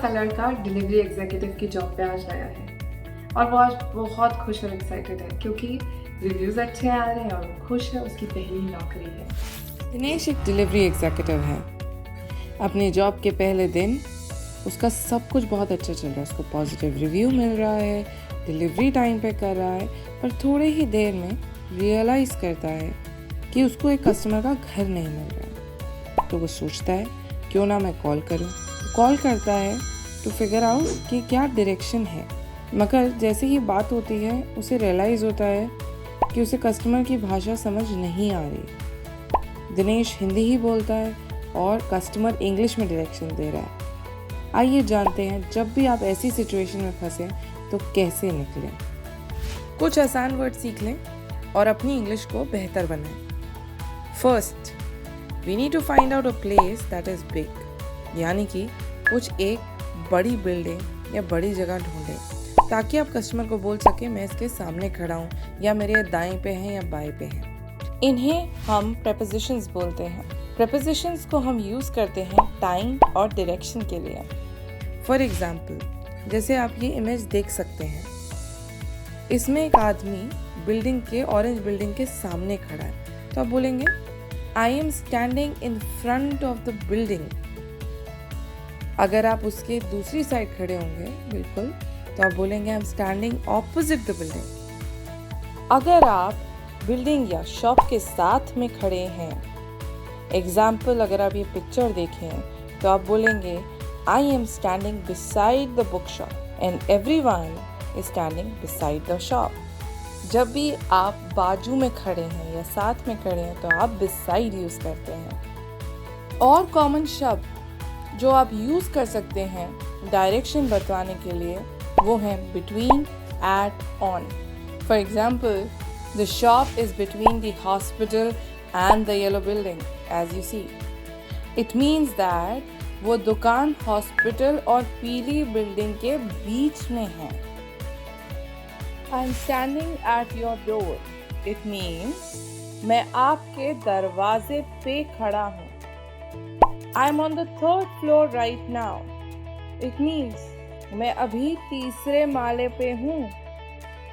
का लड़का delivery executive की जॉब पे आज आया है और वो आज बहुत खुश और एक्साइटेड है क्योंकि रिव्यूज अच्छे आ रहे हैं और वो खुश है, उसकी पहली नौकरी है। दिनेश एक डिलीवरी एग्जीक्यूटिव है। अपनी जॉब के पहले दिन उसका सब कुछ बहुत अच्छा चल रहा है, उसको पॉजिटिव रिव्यू मिल रहा है, डिलीवरी टाइम पे कर रहा है, पर थोड़े ही देर में रियलाइज़ करता है कि उसको एक कस्टमर का घर नहीं मिल रहा है। तो वो सोचता है क्यों ना मैं कॉल करूं। कॉल करता है टू फिगर आउट कि क्या डायरेक्शन है, मगर जैसे ही बात होती है उसे रियलाइज़ होता है कि उसे कस्टमर की भाषा समझ नहीं आ रही। दिनेश हिंदी ही बोलता है और कस्टमर इंग्लिश में डायरेक्शन दे रहा है। आइए जानते हैं जब भी आप ऐसी सिचुएशन में फंसे तो कैसे निकलें। कुछ आसान वर्ड सीख लें और अपनी इंग्लिश को बेहतर बनाएं। First, we need to find out a place that is big, यानी कि कुछ एक बड़ी बिल्डिंग या बड़ी जगह ढूंढें ताकि आप कस्टमर को बोल सके मैं इसके सामने खड़ा हूँ या मेरे दाएं पे हैं या बाएं पे हैं। इन्हें हम prepositions बोलते हैं। prepositions को हम यूज़ करते हैं टाइम और डायरेक्शन के लिए। फॉर एग्जाम्पल, जैसे आप ये इमेज देख सकते हैं, इसमें एक आदमी बिल्डिंग के ऑरेंज बिल्डिंग के सामने खड़ा है, तो आप बोलेंगे I am standing in front of the building. अगर आप उसके दूसरी साइड खड़े होंगे बिल्कुल, तो आप बोलेंगे I am standing opposite the building. अगर आप बिल्डिंग या शॉप के साथ में खड़े हैं, एग्जाम्पल अगर आप ये पिक्चर देखें तो आप बोलेंगे I am standing beside the book shop and everyone is standing beside the shop. जब भी आप बाजू में खड़े हैं या साथ में खड़े हैं तो आप बिसाइड यूज करते हैं। और कॉमन शब्द जो आप यूज कर सकते हैं डायरेक्शन बताने के लिए वो हैं between, at, on. For example, the shop is between the hospital and the yellow building as you see. It means that वो दुकान हॉस्पिटल और पीली बिल्डिंग के बीच में है। I am standing at your door, it means मैं आपके दरवाजे पे खड़ा हूँ। I am on the third floor right now, it means मैं अभी तीसरे माले पे हूँ।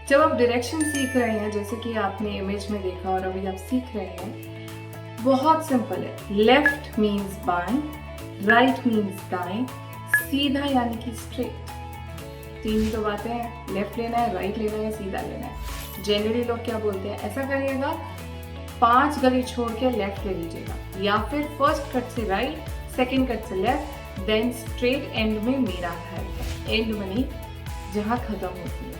जब आप डायरेक्शन सीख रहे हैं, जैसे कि आपने इमेज में देखा और अभी आप सीख रहे हैं, बहुत सिंपल है। लेफ्ट मीन्स बाएं, राइट मीन्स दाएं, सीधा यानी कि स्ट्रेट। तीन ही तो बातें हैं, लेफ्ट लेना है, राइट लेना है, सीधा लेना है। जनरली लोग क्या बोलते हैं, ऐसा करिएगा 5 गली छोड़ के लेफ्ट ले लीजिएगा, या फिर फर्स्ट कट से राइट, सेकेंड कट से लेफ्ट, देन स्ट्रेट एंड में मेरा घर है। एंड मनी जहाँ खत्म होती है।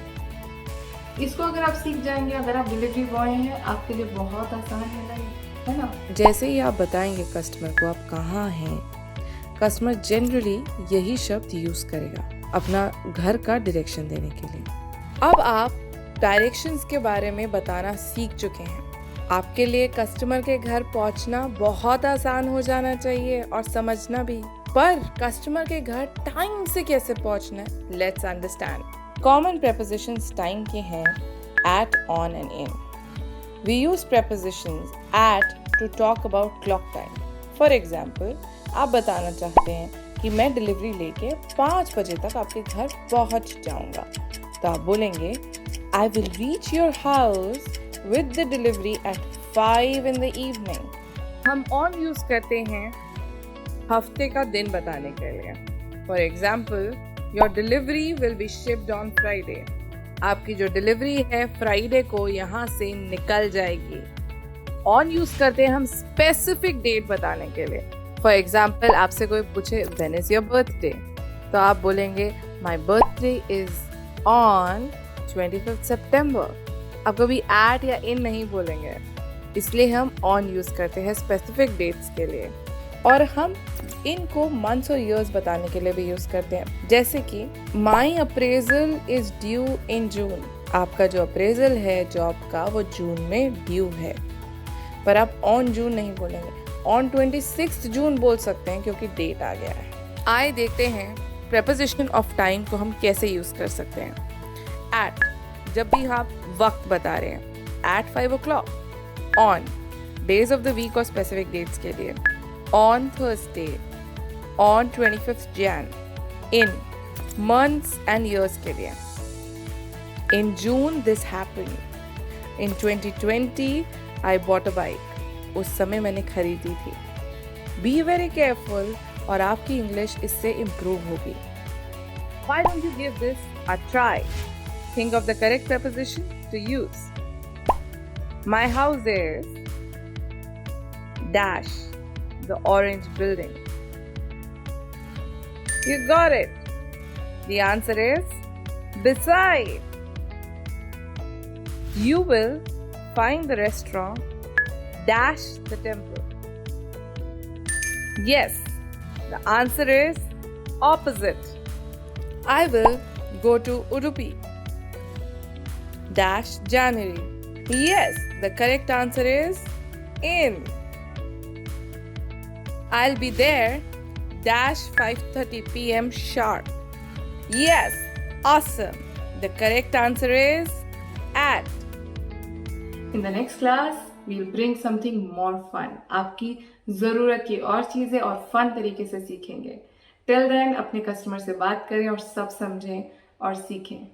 इसको अगर आप सीख जाएंगे, अगर आप डिलीवरी बॉय हैं, आपके लिए बहुत आसान है ना। जैसे ही आप बताएंगे कस्टमर को आप कहाँ हैं, कस्टमर जनरली यही शब्द यूज करेगा अपना घर का डायरेक्शन देने के लिए। अब आप डायरेक्शंस के बारे में बताना सीख चुके हैं। आपके लिए कस्टमर के घर पहुंचना बहुत आसान हो जाना चाहिए और समझना भी। पर कस्टमर के घर टाइम से कैसे पहुंचना है, let's understand. Common prepositions time के हैं at, on and in. We use prepositions at to talk about clock time. For example, आप बताना चाहते हैं कि मैं डिलीवरी लेके 5 बजे तक आपके घर पहुंच जाऊंगा, तो आप बोलेंगे I will reach your house with the delivery at 5 in the evening. हम on यूज करते हैं हफ्ते का दिन बताने के लिए। For example, your delivery will be shipped on Friday. आपकी जो डिलीवरी है फ्राइडे को यहाँ से निकल जाएगी। ऑन यूज करते हैं हम स्पेसिफिक डेट बताने के लिए। फॉर एग्जाम्पल, आपसे कोई पूछे व्हेन इज योर बर्थडे, तो आप बोलेंगे माई बर्थडे इज ऑन 25 सितंबर। आप कभी एट या इन नहीं बोलेंगे, इसलिए हम ऑन यूज करते हैं स्पेसिफिक डेट्स के लिए। और हम इनको मंथ्स और ईयर्स बताने के लिए भी यूज करते हैं, जैसे कि माई अप्रेजल इज ड्यू इन जून। आपका जो अप्रेजल है जॉब का वो जून में ड्यू है, पर आप ऑन जून नहीं बोलेंगे, ऑन 26 जून बोल सकते हैं क्योंकि डेट आ गया है। आइए देखते हैं preposition ऑफ टाइम को हम कैसे यूज कर सकते हैं। एट, जब भी आप वक्त बता रहे हैं, at 5 o'clock। On, days of the week और स्पेसिफिक डेट्स के लिए, on Thursday, on 25th Jan, in months and years के लिए. In June this happened. In 2020 I bought a bike. उस समय मैंने खरीदी थी. Be very careful और आपकी इंग्लिश इससे इम्प्रूव होगी. Why don't you give this a try? Think of the correct preposition to use. My house is dash the orange building. You got it. The answer is beside. You will find the restaurant dash the temple. Yes, the answer is opposite. I will go to Udupi dash January. Yes, the correct answer is in. I'll be there dash 5:30 p.m. sharp. Yes, awesome. The correct answer is at. In the next class, we'll bring something more fun. आपकी ज़रूरत की और चीज़ें और fun तरीके से सीखेंगे. Till then, अपने कस्टमर से बात करें और सब समझें और सीखें.